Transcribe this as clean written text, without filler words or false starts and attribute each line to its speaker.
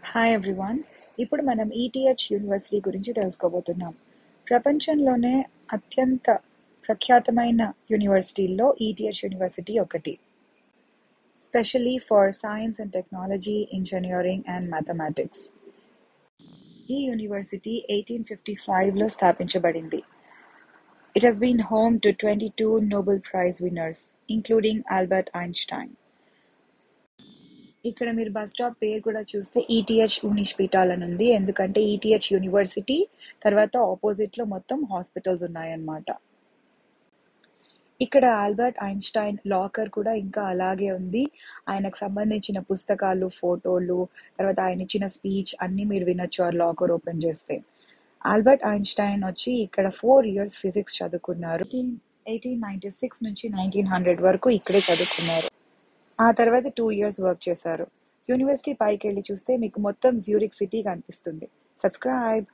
Speaker 1: Hi everyone. ఇప్పుడు మనం ETH university గురించి తెలుసుకోబోతున్నాం. ప్రపంచంలోనే అత్యంత ప్రఖ్యాతమైన యూనివర్సిటీల్లో ఈటీహెచ్ యూనివర్సిటీ ఒకటి, specially for science and technology, engineering and mathematics. ఈ యూనివర్సిటీ 1855లో స్థాపించబడింది. It has been home to 22 Nobel Prize winners, including Albert Einstein. ఇక్కడ మీరు బస్ స్టాప్ పేరు కూడా చూస్తే ఈటీహెచ్ యూనిష్పిటాల్ అని ఉంది. ఎందుకంటే ఈటీహెచ్ యూనివర్సిటీ తర్వాత ఆపోజిట్లో మొత్తం హాస్పిటల్స్ ఉన్నాయన్నమాట. ఇక్కడ ఆల్బర్ట్ ఐన్స్టైన్ లాకర్ కూడా ఇంకా అలాగే ఉంది. ఆయనకు సంబంధించిన పుస్తకాలు, ఫోటోలు, తర్వాత ఆయన ఇచ్చిన స్పీచ్ అన్నీ మీరు వినొచ్చు ఆ లాకర్ ఓపెన్ చేస్తే. ఆల్బర్ట్ ఐన్స్టైన్ వచ్చి ఇక్కడ 4 years ఫిజిక్స్ చదువుకున్నారు. 1896 నుంచి 1900 వరకు ఇక్కడే చదువుకున్నారు. ఆ తర్వాత 2 years వర్క్ చేశారు. యూనివర్సిటీ పైకి వెళ్ళి చూస్తే మీకు మొత్తం జ్యూరిక్ సిటీ కనిపిస్తుంది. సబ్స్క్రైబ్.